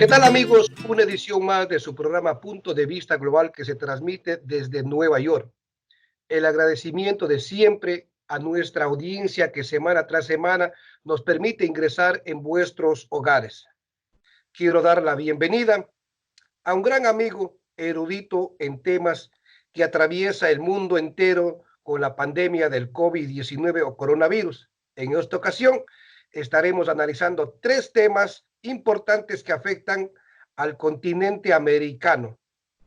¿Qué tal, amigos? Una edición más de su programa Punto de Vista Global que se transmite desde Nueva York. El agradecimiento de siempre a nuestra audiencia que semana tras semana nos permite ingresar en vuestros hogares. Quiero dar la bienvenida a un gran amigo erudito en temas que atraviesa el mundo entero con la pandemia del COVID-19 o coronavirus. En esta ocasión estaremos analizando tres temas importantes que afectan al continente americano.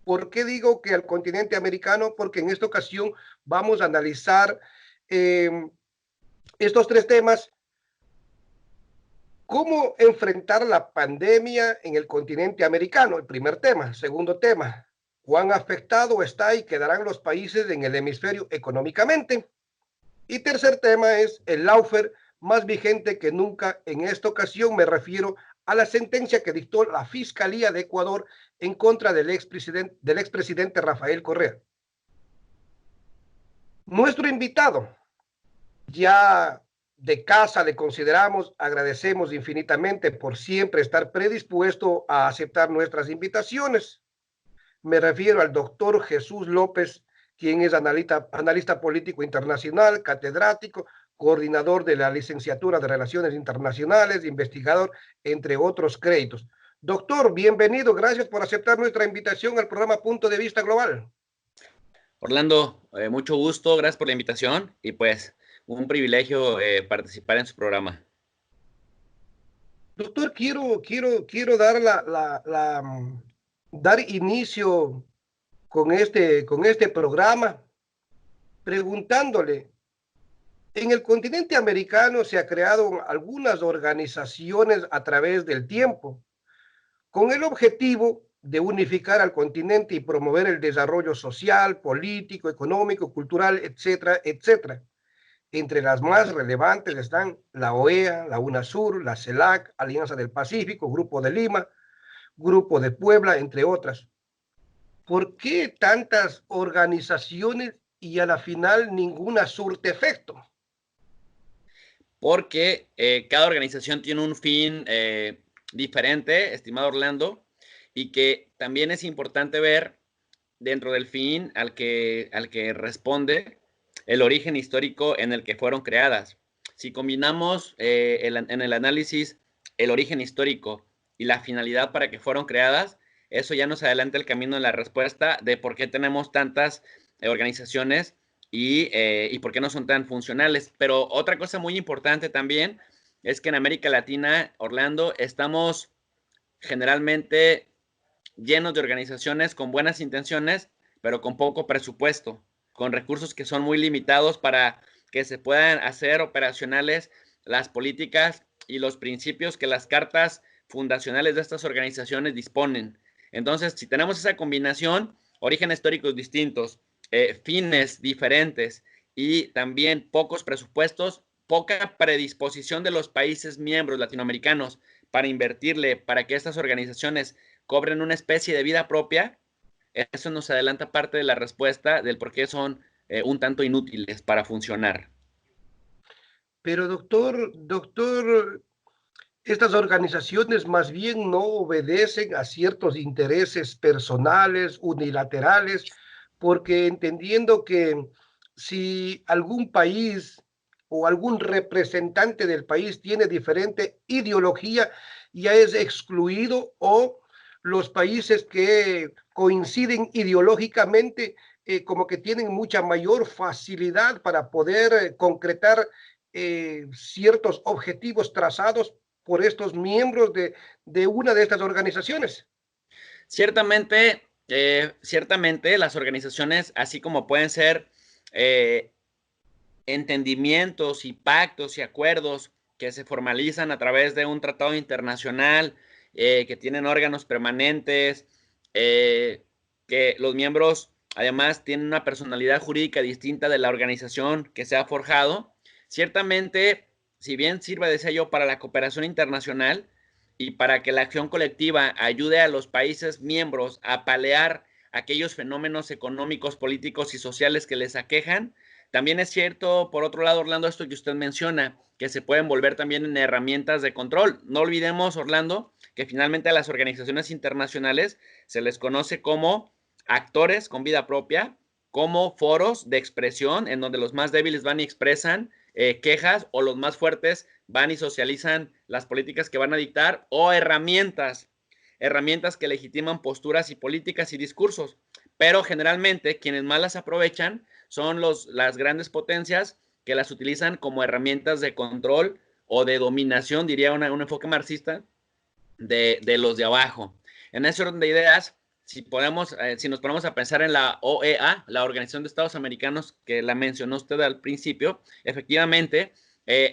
¿Por qué digo que al continente americano? Porque en esta ocasión vamos a analizar eh, estos tres temas. ¿Cómo enfrentar la pandemia en el continente americano? El primer tema. Segundo tema, ¿cuán afectado está y quedarán los países en el hemisferio económicamente? Y tercer tema es el lawfare más vigente que nunca. En esta ocasión me refiero a la sentencia que dictó la Fiscalía de Ecuador en contra del expresidente Rafael Correa. Nuestro invitado, ya de casa le consideramos, agradecemos infinitamente por siempre estar predispuesto a aceptar nuestras invitaciones. Me refiero al doctor Jesús López, quien es analista político internacional, catedrático, coordinador de la licenciatura de Relaciones Internacionales, investigador, entre otros créditos. Doctor, bienvenido, gracias por aceptar nuestra invitación al programa Punto de Vista Global. Orlando, mucho gusto, gracias por la invitación y pues un privilegio participar en su programa. Doctor, quiero dar inicio con este programa preguntándole, en el continente americano se han creado algunas organizaciones a través del tiempo con el objetivo de unificar al continente y promover el desarrollo social, político, económico, cultural, etcétera, etcétera. Entre las más relevantes están la OEA, la UNASUR, la CELAC, Alianza del Pacífico, Grupo de Lima, Grupo de Puebla, entre otras. ¿Por qué tantas organizaciones y a la final ninguna surte efecto? Porque cada organización tiene un fin diferente, estimado Orlando, y que también es importante ver dentro del fin al que responde el origen histórico en el que fueron creadas. Si combinamos en el análisis el origen histórico y la finalidad para que fueron creadas, eso ya nos adelanta el camino en la respuesta de por qué tenemos tantas organizaciones y por qué no son tan funcionales. Pero otra cosa muy importante también es que en América Latina, Orlando, estamos generalmente llenos de organizaciones con buenas intenciones, pero con poco presupuesto, con recursos que son muy limitados para que se puedan hacer operacionales las políticas y los principios que las cartas fundacionales de estas organizaciones disponen. Entonces, si tenemos esa combinación, orígenes históricos distintos, fines diferentes y también pocos presupuestos, poca predisposición de los países miembros latinoamericanos para invertirle, para que estas organizaciones cobren una especie de vida propia, eso nos adelanta parte de la respuesta del por qué son un tanto inútiles para funcionar. Pero doctor, estas organizaciones más bien no obedecen a ciertos intereses personales, unilaterales, porque entendiendo que si algún país o algún representante del país tiene diferente ideología, ya es excluido, o los países que coinciden ideológicamente como que tienen mucha mayor facilidad para poder concretar ciertos objetivos trazados por estos miembros de una de estas organizaciones. Ciertamente las organizaciones, así como pueden ser entendimientos y pactos y acuerdos que se formalizan a través de un tratado internacional, que tienen órganos permanentes, que los miembros además tienen una personalidad jurídica distinta de la organización que se ha forjado. Ciertamente, si bien sirve, decía yo, para la cooperación internacional y para que la acción colectiva ayude a los países miembros a paliar aquellos fenómenos económicos, políticos y sociales que les aquejan, también es cierto, por otro lado, Orlando, esto que usted menciona, que se pueden volver también en herramientas de control. No olvidemos, Orlando, que finalmente a las organizaciones internacionales se les conoce como actores con vida propia, como foros de expresión en donde los más débiles van y expresan quejas, o los más fuertes van y socializan las políticas que van a dictar, o herramientas que legitiman posturas y políticas y discursos. Pero generalmente quienes más las aprovechan son las grandes potencias, que las utilizan como herramientas de control o de dominación, diría un enfoque marxista, de los de abajo. En ese orden de ideas, si nos ponemos a pensar en la OEA, la Organización de Estados Americanos, que la mencionó usted al principio, efectivamente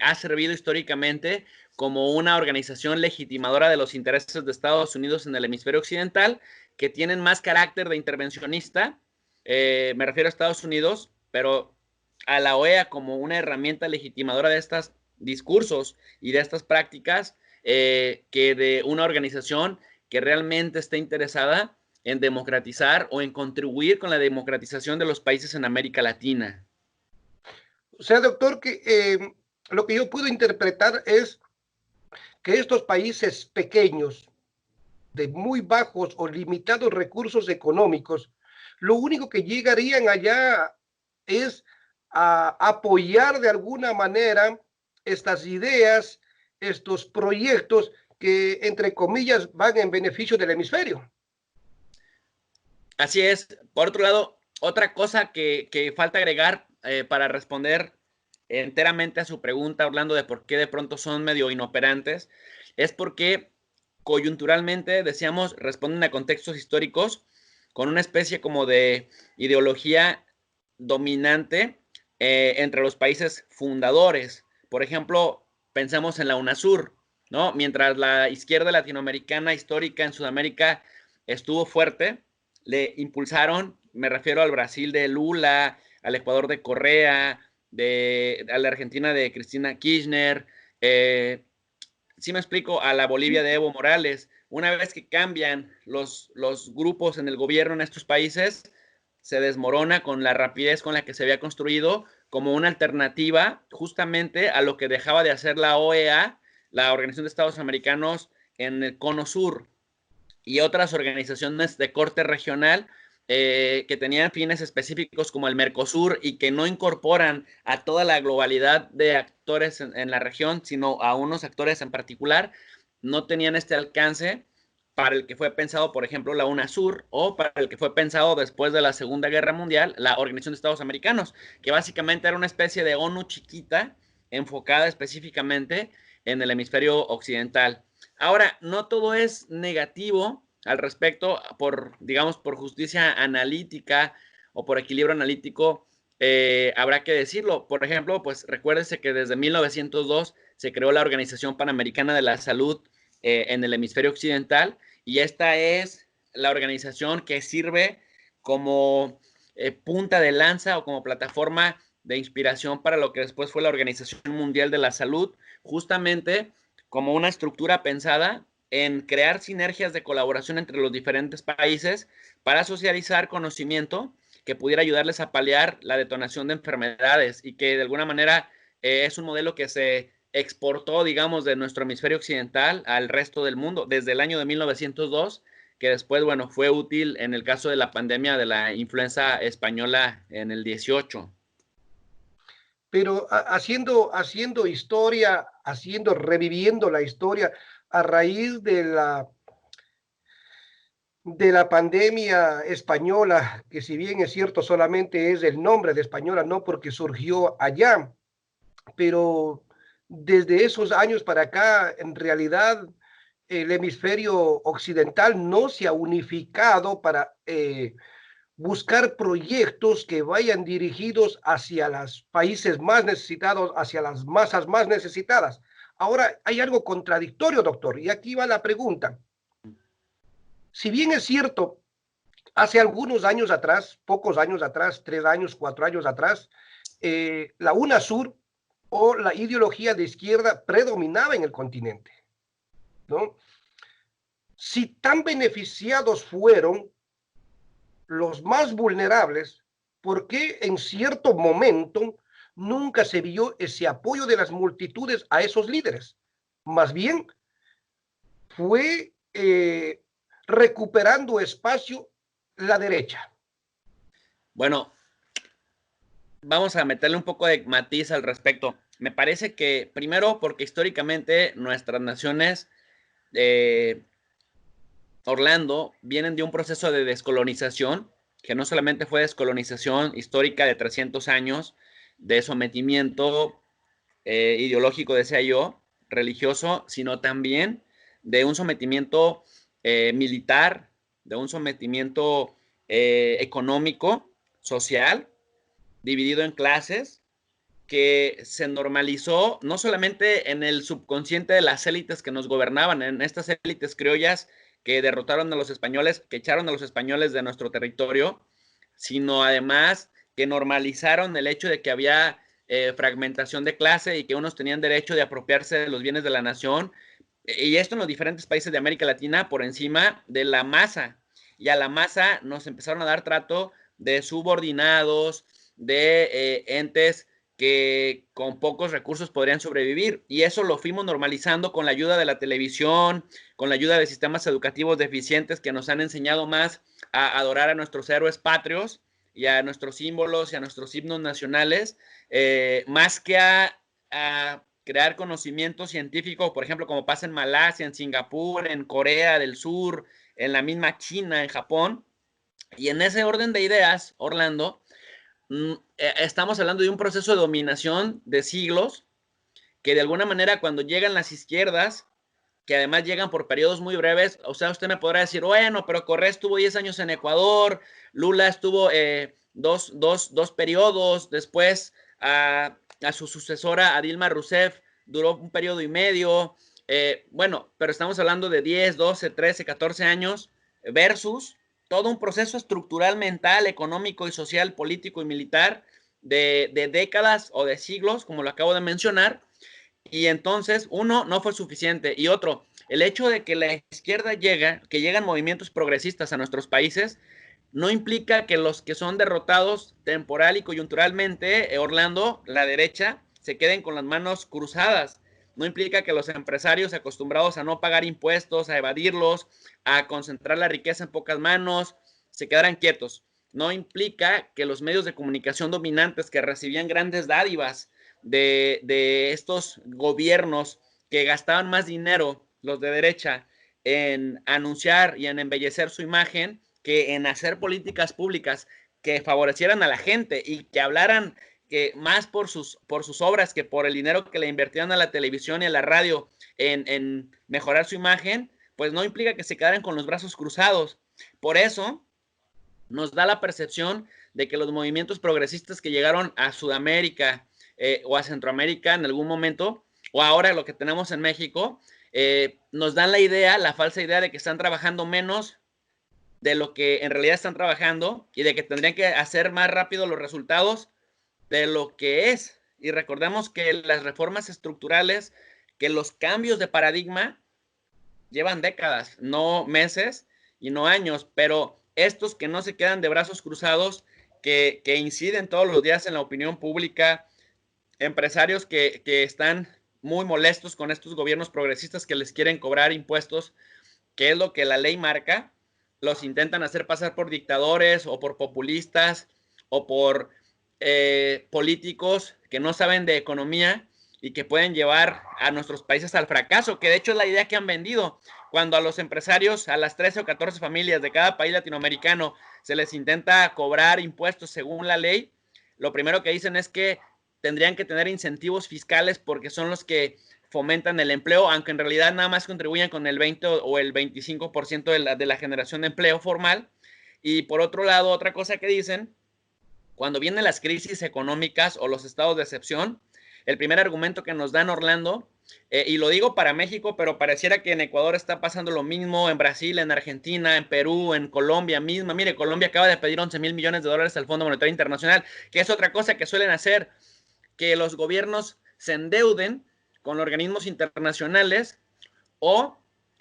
ha servido históricamente como una organización legitimadora de los intereses de Estados Unidos en el hemisferio occidental, que tienen más carácter de intervencionista, me refiero a Estados Unidos, pero a la OEA como una herramienta legitimadora de estos discursos y de estas prácticas, que de una organización que realmente esté interesada en democratizar o en contribuir con la democratización de los países en América Latina. O sea, doctor, que lo que yo puedo interpretar es que estos países pequeños, de muy bajos o limitados recursos económicos, lo único que llegarían allá es a apoyar de alguna manera estas ideas, estos proyectos que, entre comillas, van en beneficio del hemisferio. Así es. Por otro lado, otra cosa que falta agregar para responder enteramente a su pregunta, Orlando, de por qué de pronto son medio inoperantes, es porque coyunturalmente, decíamos, responden a contextos históricos con una especie como de ideología dominante entre los países fundadores. Por ejemplo, pensemos en la UNASUR, ¿no? Mientras la izquierda latinoamericana histórica en Sudamérica estuvo fuerte, le impulsaron, me refiero al Brasil de Lula, al Ecuador de Correa, a la Argentina de Cristina Kirchner, sí me explico, a la Bolivia de Evo Morales. Una vez que cambian los grupos en el gobierno en estos países, se desmorona con la rapidez con la que se había construido, como una alternativa justamente a lo que dejaba de hacer la OEA, la Organización de Estados Americanos, en el Cono Sur, y otras organizaciones de corte regional que tenían fines específicos como el Mercosur, y que no incorporan a toda la globalidad de actores en la región, sino a unos actores en particular, no tenían este alcance para el que fue pensado, por ejemplo, la UNASUR, o para el que fue pensado después de la Segunda Guerra Mundial, la Organización de Estados Americanos, que básicamente era una especie de ONU chiquita, enfocada específicamente en el hemisferio occidental. Ahora, no todo es negativo al respecto, digamos, por justicia analítica o por equilibrio analítico, habrá que decirlo. Por ejemplo, pues recuérdese que desde 1902 se creó la Organización Panamericana de la Salud en el hemisferio occidental, y esta es la organización que sirve como punta de lanza o como plataforma de inspiración para lo que después fue la Organización Mundial de la Salud, justamente como una estructura pensada en crear sinergias de colaboración entre los diferentes países para socializar conocimiento que pudiera ayudarles a paliar la detonación de enfermedades, y que de alguna manera es un modelo que se exportó, digamos, de nuestro hemisferio occidental al resto del mundo desde el año de 1902, que después, bueno, fue útil en el caso de la pandemia de la influenza española en el 18. Pero haciendo historia, reviviendo la historia a raíz de la pandemia española, que si bien es cierto solamente es el nombre de española, no porque surgió allá, pero desde esos años para acá, en realidad, el hemisferio occidental no se ha unificado para buscar proyectos que vayan dirigidos hacia los países más necesitados, hacia las masas más necesitadas. Ahora, hay algo contradictorio, doctor, y aquí va la pregunta. Si bien es cierto, hace algunos años atrás, pocos años atrás, 3 años, 4 años atrás, la UNASUR o la ideología de izquierda predominaba en el continente, ¿no? Si tan beneficiados fueron los más vulnerables, ¿por qué en cierto momento nunca se vio ese apoyo de las multitudes a esos líderes? Más bien, fue recuperando espacio la derecha? Bueno, vamos a meterle un poco de matiz al respecto. Me parece que, primero, porque históricamente nuestras naciones, Orlando, vienen de un proceso de descolonización, que no solamente fue descolonización histórica de 300 años, de sometimiento ideológico, decía yo, religioso, sino también de un sometimiento militar, de un sometimiento económico, social, dividido en clases, que se normalizó no solamente en el subconsciente de las élites que nos gobernaban, en estas élites criollas que derrotaron a los españoles, que echaron a los españoles de nuestro territorio, sino además que normalizaron el hecho de que había fragmentación de clase y que unos tenían derecho de apropiarse de los bienes de la nación, y esto en los diferentes países de América Latina por encima de la masa. Y a la masa nos empezaron a dar trato de subordinados, de entes que con pocos recursos podrían sobrevivir. Y eso lo fuimos normalizando con la ayuda de la televisión, con la ayuda de sistemas educativos deficientes que nos han enseñado más a adorar a nuestros héroes patrios y a nuestros símbolos y a nuestros himnos nacionales, más que a crear conocimiento científico, por ejemplo, como pasa en Malasia, en Singapur, en Corea del Sur, en la misma China, en Japón. Y en ese orden de ideas, Orlando, estamos hablando de un proceso de dominación de siglos que de alguna manera cuando llegan las izquierdas, que además llegan por periodos muy breves, o sea, usted me podrá decir, bueno, pero Correa estuvo 10 años en Ecuador, Lula estuvo dos periodos, después a su sucesora, a Dilma Rousseff, duró un periodo y medio, bueno, pero estamos hablando de 10, 12, 13, 14 años versus todo un proceso estructural, mental, económico y social, político y militar de décadas o de siglos, como lo acabo de mencionar. Y entonces, uno, no fue suficiente. Y otro, el hecho de que la izquierda llega, que llegan movimientos progresistas a nuestros países, no implica que los que son derrotados temporal y coyunturalmente, Orlando, la derecha, se queden con las manos cruzadas. No implica que los empresarios acostumbrados a no pagar impuestos, a evadirlos, a concentrar la riqueza en pocas manos, se quedaran quietos. No implica que los medios de comunicación dominantes que recibían grandes dádivas de estos gobiernos que gastaban más dinero, los de derecha, en anunciar y en embellecer su imagen que en hacer políticas públicas que favorecieran a la gente y que hablaran que más por sus obras que por el dinero que le invertían a la televisión y a la radio en mejorar su imagen, pues no implica que se quedaran con los brazos cruzados. Por eso nos da la percepción de que los movimientos progresistas que llegaron a Sudamérica o a Centroamérica en algún momento, o ahora lo que tenemos en México, nos dan la idea, la falsa idea de que están trabajando menos de lo que en realidad están trabajando y de que tendrían que hacer más rápido los resultados de lo que es. Y recordemos que las reformas estructurales, que los cambios de paradigma llevan décadas, no meses y no años, pero estos que no se quedan de brazos cruzados, que inciden todos los días en la opinión pública, empresarios que están muy molestos con estos gobiernos progresistas que les quieren cobrar impuestos, que es lo que la ley marca, los intentan hacer pasar por dictadores o por populistas o por políticos que no saben de economía y que pueden llevar a nuestros países al fracaso, que de hecho es la idea que han vendido. Cuando a los empresarios, a las 13 o 14 familias de cada país latinoamericano se les intenta cobrar impuestos según la ley, lo primero que dicen es que tendrían que tener incentivos fiscales porque son los que fomentan el empleo, aunque en realidad nada más contribuyen con el 20 o el 25% de la generación de empleo formal. Y por otro lado, otra cosa que dicen, cuando vienen las crisis económicas o los estados de excepción, el primer argumento que nos dan Orlando, y lo digo para México, pero pareciera que en Ecuador está pasando lo mismo, en Brasil, en Argentina, en Perú, en Colombia misma. Mire, Colombia acaba de pedir 11,000 millones de dólares al Fondo Monetario Internacional, que es otra cosa que suelen hacer, que los gobiernos se endeuden con organismos internacionales o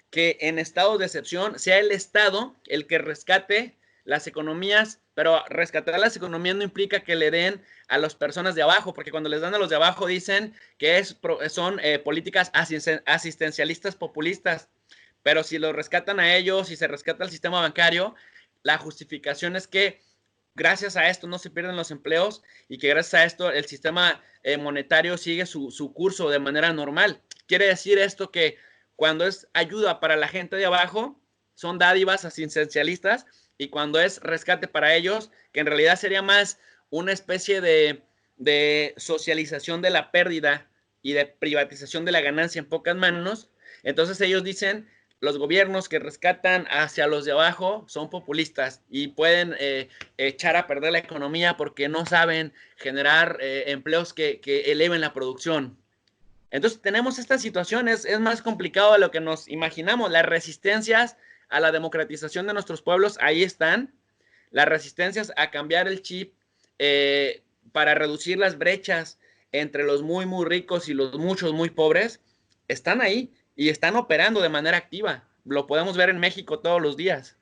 que en estados de excepción sea el Estado el que rescate las economías, pero rescatar las economías no implica que le den a las personas de abajo, porque cuando les dan a los de abajo dicen que son políticas asistencialistas populistas, pero si los rescatan a ellos, si se rescata el sistema bancario, la justificación es que gracias a esto no se pierden los empleos y que gracias a esto el sistema monetario sigue su curso de manera normal. Quiere decir esto que cuando es ayuda para la gente de abajo, son dádivas asistencialistas, y cuando es rescate para ellos, que en realidad sería más una especie de socialización de la pérdida y de privatización de la ganancia en pocas manos, entonces ellos dicen, los gobiernos que rescatan hacia los de abajo son populistas y pueden echar a perder la economía porque no saben generar empleos que eleven la producción. Entonces tenemos esta situación, es más complicado de lo que nos imaginamos. Las resistencias a la democratización de nuestros pueblos ahí están, las resistencias a cambiar el chip para reducir las brechas entre los muy, muy ricos y los muchos, muy pobres, están ahí y están operando de manera activa. Lo podemos ver en México todos los días.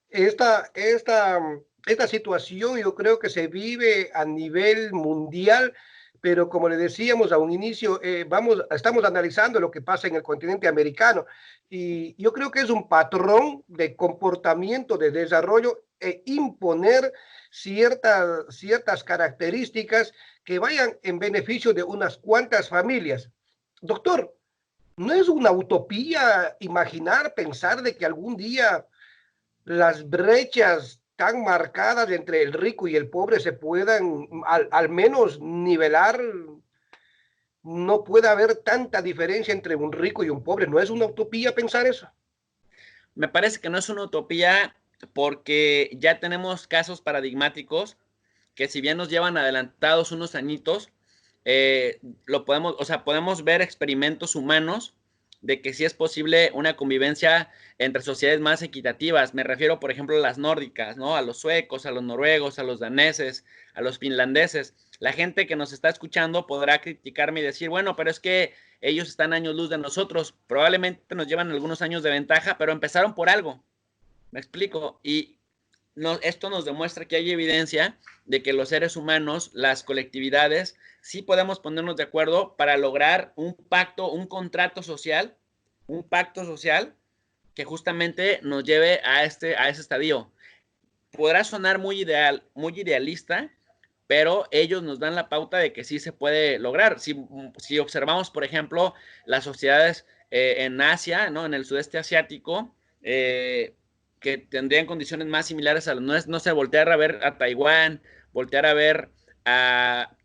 Esta, esta, esta situación yo creo que se vive a nivel mundial, pero como le decíamos a un inicio, estamos analizando lo que pasa en el continente americano y yo creo que es un patrón de comportamiento, de desarrollo e imponer ciertas características que vayan en beneficio de unas cuantas familias. Doctor, ¿no es una utopía imaginar, pensar de que algún día las brechas tan marcadas entre el rico y el pobre se puedan al menos nivelar? No puede haber tanta diferencia entre un rico y un pobre. ¿No es una utopía pensar eso? Me parece que no es una utopía porque ya tenemos casos paradigmáticos que si bien nos llevan adelantados unos añitos, lo podemos, o sea, podemos ver experimentos humanos de que sí es posible una convivencia entre sociedades más equitativas. Me refiero, por ejemplo, a las nórdicas, ¿no? A los suecos, a los noruegos, a los daneses, a los finlandeses. La gente que nos está escuchando podrá criticarme y decir, bueno, pero es que ellos están años luz de nosotros. Probablemente nos llevan algunos años de ventaja, pero empezaron por algo. Me explico. Y esto nos demuestra que hay evidencia de que los seres humanos, las colectividades, sí podemos ponernos de acuerdo para lograr un pacto, un pacto social que justamente nos lleve a ese estadio. Podrá sonar muy idealista, pero ellos nos dan la pauta de que sí se puede lograr. Si observamos, por ejemplo, las sociedades en Asia, ¿no? En el sudeste asiático, que tendrían condiciones más similares a las, no sé, voltear a ver a Taiwán, voltear a ver a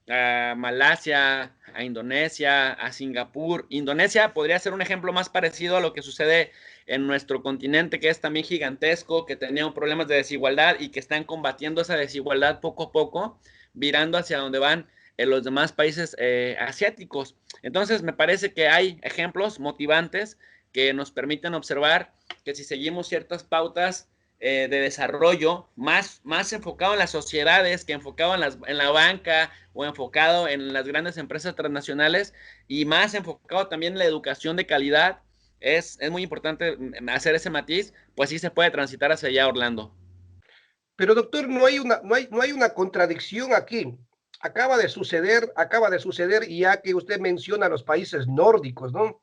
Malasia, a Indonesia, a Singapur. Indonesia podría ser un ejemplo más parecido a lo que sucede en nuestro continente, que es también gigantesco, que tenía problemas de desigualdad y que están combatiendo esa desigualdad poco a poco, virando hacia donde van en los demás países asiáticos. Entonces, me parece que hay ejemplos motivantes que nos permiten observar que si seguimos ciertas pautas de desarrollo, más enfocado en las sociedades que enfocado en la banca o enfocado en las grandes empresas transnacionales, y más enfocado también en la educación de calidad, es muy importante hacer ese matiz, pues sí se puede transitar hacia allá, Orlando. Pero doctor, no hay una contradicción aquí. Acaba de suceder, ya que usted menciona los países nórdicos, ¿no?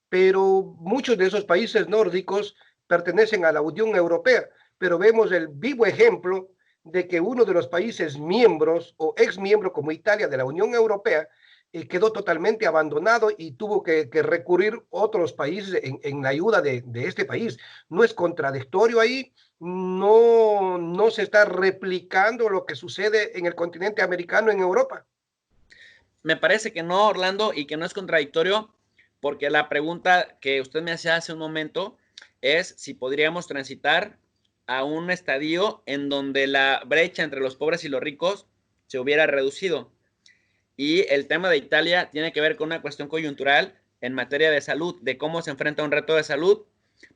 Pero muchos de esos países nórdicos pertenecen a la Unión Europea, pero vemos el vivo ejemplo de que uno de los países miembros o ex miembro como Italia de la Unión Europea quedó totalmente abandonado y tuvo que recurrir a otros países la ayuda de este país. ¿No es contradictorio ahí? No se está replicando lo que sucede en el continente americano, en Europa. Me parece que no, Orlando, y que no es contradictorio, porque la pregunta que usted me hacía hace un momento es si podríamos transitar a un estadio en donde la brecha entre los pobres y los ricos se hubiera reducido. Y el tema de Italia tiene que ver con una cuestión coyuntural en materia de salud, de cómo se enfrenta a un reto de salud,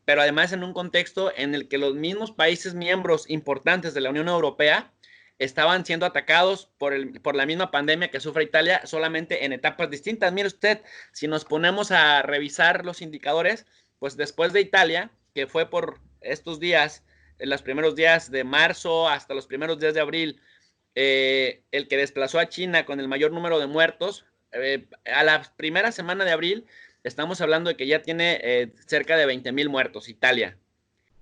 pero además en un contexto en el que los mismos países miembros importantes de la Unión Europea estaban siendo atacados por la misma pandemia que sufre Italia, solamente en etapas distintas. Mire usted, si nos ponemos a revisar los indicadores, pues después de Italia, que fue por estos días, en los primeros días de marzo hasta los primeros días de abril, el que desplazó a China con el mayor número de muertos, a la primera semana de abril estamos hablando de que ya tiene cerca de 20,000 muertos, Italia.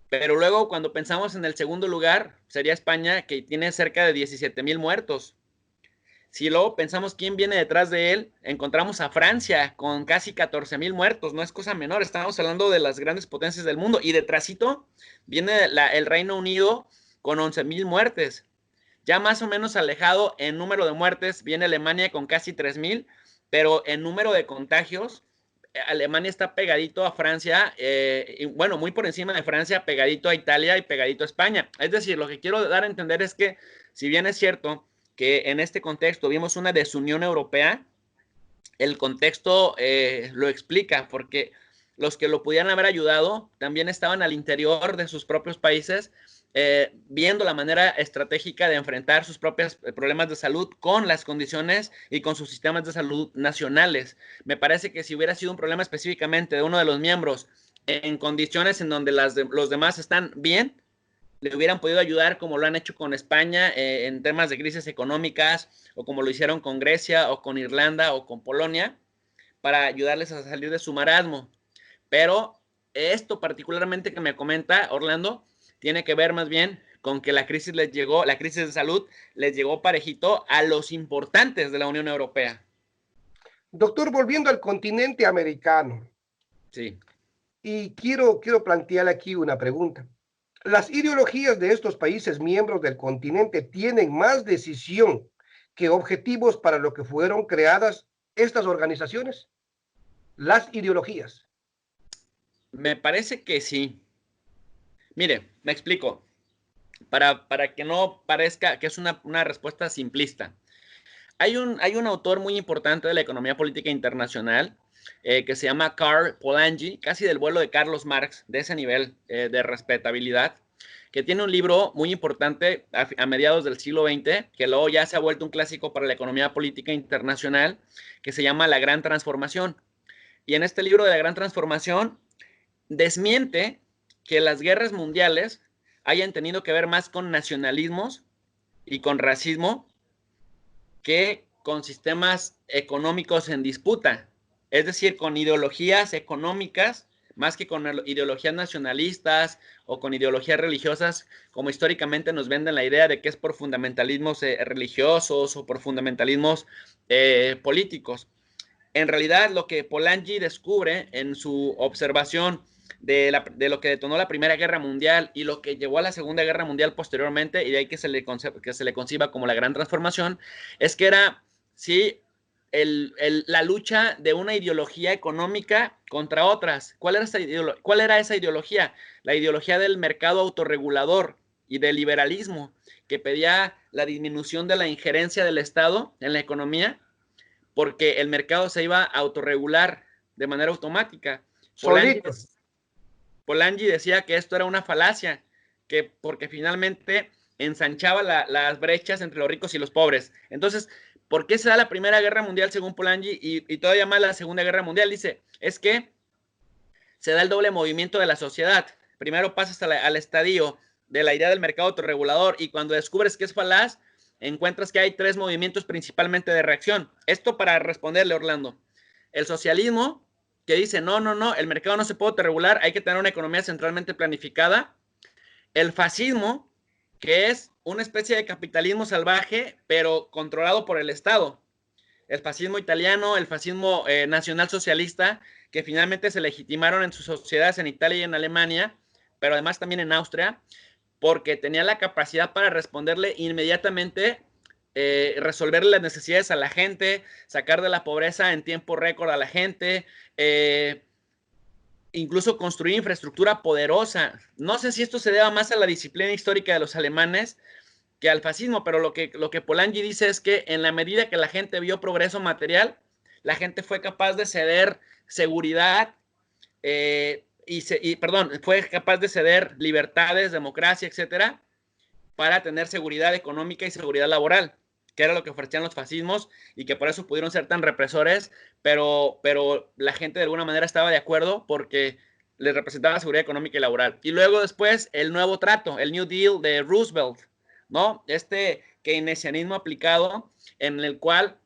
Pero luego cuando pensamos en el segundo lugar, sería España, que tiene cerca de 17,000 muertos. Si luego pensamos quién viene detrás de él, encontramos a Francia con casi 14,000 muertos. No es cosa menor, estamos hablando de las grandes potencias del mundo. Y detrásito viene el Reino Unido con 11,000 muertes. Ya más o menos alejado en número de muertes viene Alemania con casi 3,000, pero en número de contagios, Alemania está pegadito a Francia, y bueno, muy por encima de Francia, pegadito a Italia y pegadito a España. Es decir, lo que quiero dar a entender es que, si bien es cierto que en este contexto vimos una desunión europea, el contexto lo explica, porque los que lo pudieran haber ayudado también estaban al interior de sus propios países, viendo la manera estratégica de enfrentar sus propios problemas de salud con las condiciones y con sus sistemas de salud nacionales. Me parece que si hubiera sido un problema específicamente de uno de los miembros en condiciones en donde los demás están bien, le hubieran podido ayudar como lo han hecho con España en temas de crisis económicas, o como lo hicieron con Grecia o con Irlanda o con Polonia, para ayudarles a salir de su marasmo. Pero esto particularmente que me comenta Orlando, tiene que ver más bien con que la crisis de salud les llegó parejito a los importantes de la Unión Europea. Doctor, volviendo al continente americano, Sí. y quiero plantear aquí una pregunta. ¿Las ideologías de estos países miembros del continente tienen más decisión que objetivos para lo que fueron creadas estas organizaciones? Las ideologías. Me parece que sí. Mire, me explico. Para que no parezca que es una respuesta simplista. Hay un autor muy importante de la economía política internacional que se llama Karl Polanyi, casi del vuelo de Carlos Marx, de ese nivel de respetabilidad, que tiene un libro muy importante a mediados del siglo XX, que luego ya se ha vuelto un clásico para la economía política internacional, que se llama La Gran Transformación. Y en este libro de La Gran Transformación desmiente que las guerras mundiales hayan tenido que ver más con nacionalismos y con racismo que con sistemas económicos en disputa, es decir, con ideologías económicas más que con ideologías nacionalistas o con ideologías religiosas, como históricamente nos venden la idea de que es por fundamentalismos religiosos o por fundamentalismos políticos. En realidad, lo que Polanyi descubre en su observación de lo que detonó la Primera Guerra Mundial y lo que llevó a la Segunda Guerra Mundial posteriormente, y de ahí que se le conciba como la Gran Transformación, es que era, sí, la lucha de una ideología económica contra otras. ¿Cuál era esa ideología? La ideología del mercado autorregulador y del liberalismo, que pedía la disminución de la injerencia del Estado en la economía, porque el mercado se iba a autorregular de manera automática. Polanyi decía que esto era una falacia, que porque finalmente ensanchaba las brechas entre los ricos y los pobres. Entonces, ¿por qué se da la Primera Guerra Mundial según Polanyi y todavía más la Segunda Guerra Mundial? Dice, es que se da el doble movimiento de la sociedad. Primero pasas al estadio de la idea del mercado autorregulador, y cuando descubres que es falaz, encuentras que hay tres movimientos principalmente de reacción. Esto para responderle, Orlando. El socialismo, que dice, no, el mercado no se puede autorregular, hay que tener una economía centralmente planificada. El fascismo, que es una especie de capitalismo salvaje, pero controlado por el Estado. El fascismo italiano, el fascismo nacionalsocialista, que finalmente se legitimaron en sus sociedades en Italia y en Alemania, pero además también en Austria, porque tenía la capacidad para responderle inmediatamente, resolverle las necesidades a la gente, sacar de la pobreza en tiempo récord a la gente, incluso construir infraestructura poderosa. No sé si esto se deba más a la disciplina histórica de los alemanes que al fascismo, pero lo que Polanyi dice es que en la medida que la gente vio progreso material, la gente fue capaz de ceder seguridad, fue capaz de ceder libertades, democracia, etcétera, para tener seguridad económica y seguridad laboral, que era lo que ofrecían los fascismos y que por eso pudieron ser tan represores, pero la gente de alguna manera estaba de acuerdo porque les representaba seguridad económica y laboral. Y luego después el nuevo trato, el New Deal de Roosevelt, ¿no? Este keynesianismo aplicado en el cual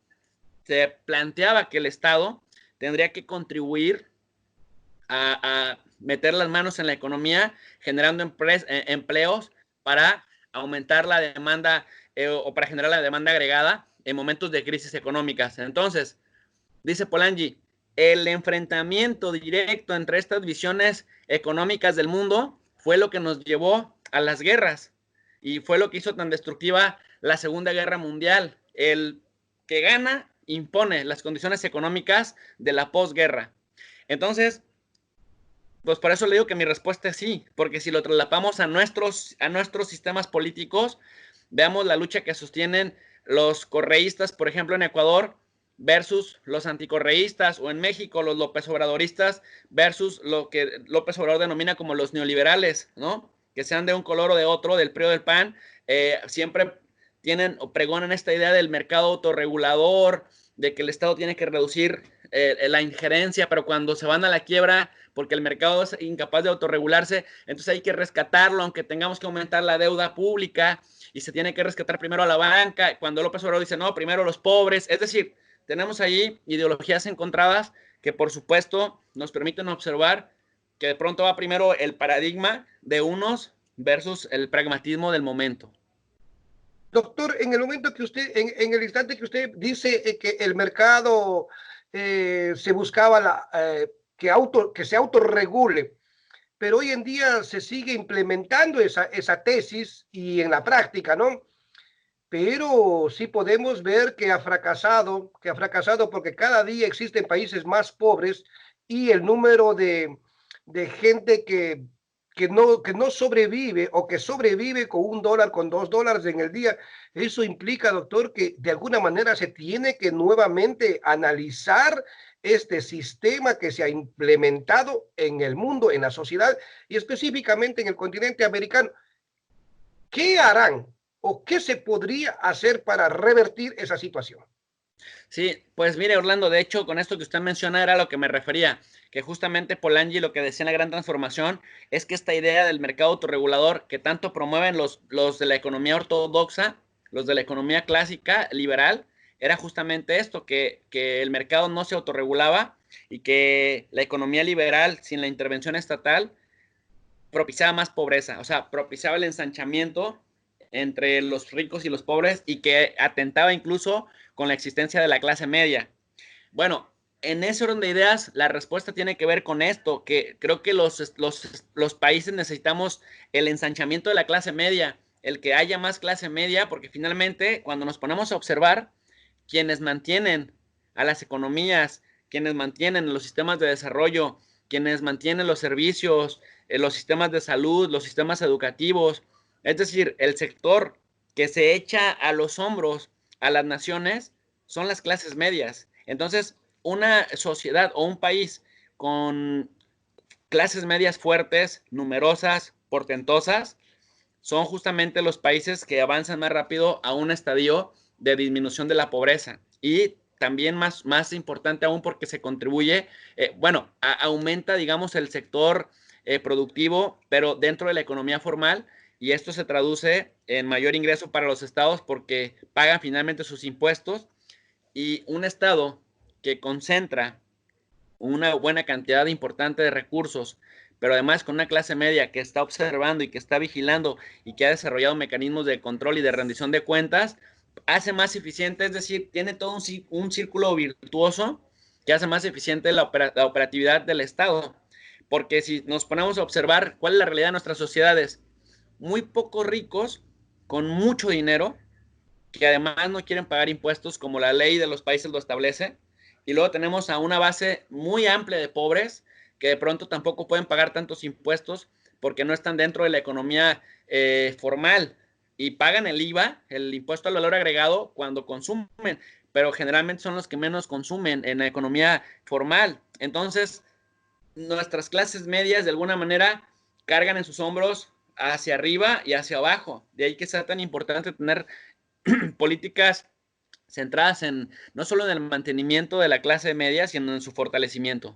se planteaba que el Estado tendría que contribuir a meter las manos en la economía, generando empleos para aumentar la demanda o para generar la demanda agregada en momentos de crisis económicas. Entonces, dice Polanyi, el enfrentamiento directo entre estas visiones económicas del mundo fue lo que nos llevó a las guerras y fue lo que hizo tan destructiva la Segunda Guerra Mundial. El que gana impone las condiciones económicas de la posguerra. Entonces, pues por eso le digo que mi respuesta es sí, porque si lo trasladamos a nuestros sistemas políticos, veamos la lucha que sostienen los correístas, por ejemplo, en Ecuador, versus los anticorreístas, o en México, los López Obradoristas, versus lo que López Obrador denomina como los neoliberales, ¿no? Que sean de un color o de otro, del PRI o del PAN, siempre tienen o pregonan esta idea del mercado autorregulador, de que el Estado tiene que reducir la injerencia, pero cuando se van a la quiebra, porque el mercado es incapaz de autorregularse, entonces hay que rescatarlo, aunque tengamos que aumentar la deuda pública, y se tiene que rescatar primero a la banca, cuando López Obrador dice, no, primero los pobres. Es decir, tenemos ahí ideologías encontradas que por supuesto nos permiten observar que de pronto va primero el paradigma de unos versus el pragmatismo del momento. Doctor, en el momento que usted, en el instante que usted dice que el mercado se buscaba que se autorregule, pero hoy en día se sigue implementando esa tesis y en la práctica, ¿no? Pero sí podemos ver que ha fracasado porque cada día existen países más pobres y el número de gente que no sobrevive o que sobrevive con $1, con $2 en el día. Eso implica, doctor, que de alguna manera se tiene que nuevamente analizar este sistema que se ha implementado en el mundo, en la sociedad y específicamente en el continente americano. ¿Qué harán o qué se podría hacer para revertir esa situación? Sí, pues mire, Orlando, de hecho, con esto que usted menciona era a lo que me refería, que justamente Polanyi lo que decía en la gran transformación es que esta idea del mercado autorregulador que tanto promueven los de la economía ortodoxa, los de la economía clásica, liberal, era justamente esto, que el mercado no se autorregulaba y que la economía liberal, sin la intervención estatal, propiciaba más pobreza, o sea, propiciaba el ensanchamiento entre los ricos y los pobres y que atentaba incluso con la existencia de la clase media. Bueno, en ese orden de ideas, la respuesta tiene que ver con esto, que creo que los países necesitamos el ensanchamiento de la clase media, el que haya más clase media, porque finalmente cuando nos ponemos a observar, quienes mantienen a las economías, quienes mantienen los sistemas de desarrollo, quienes mantienen los servicios, los sistemas de salud, los sistemas educativos, es decir, el sector que se echa a los hombros a las naciones son las clases medias. Entonces, una sociedad o un país con clases medias fuertes, numerosas, portentosas, son justamente los países que avanzan más rápido a un estadio de disminución de la pobreza. Y también más importante aún porque se contribuye, aumenta, digamos, el sector productivo, pero dentro de la economía formal, y esto se traduce en mayor ingreso para los estados porque pagan finalmente sus impuestos, y un estado que concentra una buena cantidad importante de recursos, pero además con una clase media que está observando y que está vigilando y que ha desarrollado mecanismos de control y de rendición de cuentas, hace más eficiente, es decir, tiene todo un círculo virtuoso que hace más eficiente la operatividad del Estado. Porque si nos ponemos a observar cuál es la realidad de nuestras sociedades, muy pocos ricos con mucho dinero, que además no quieren pagar impuestos como la ley de los países lo establece, y luego tenemos a una base muy amplia de pobres que de pronto tampoco pueden pagar tantos impuestos porque no están dentro de la economía formal y pagan el IVA, el impuesto al valor agregado, cuando consumen, pero generalmente son los que menos consumen en la economía formal. Entonces, nuestras clases medias de alguna manera cargan en sus hombros hacia arriba y hacia abajo. De ahí que sea tan importante tener políticas centradas en no solo en el mantenimiento de la clase media, sino en su fortalecimiento.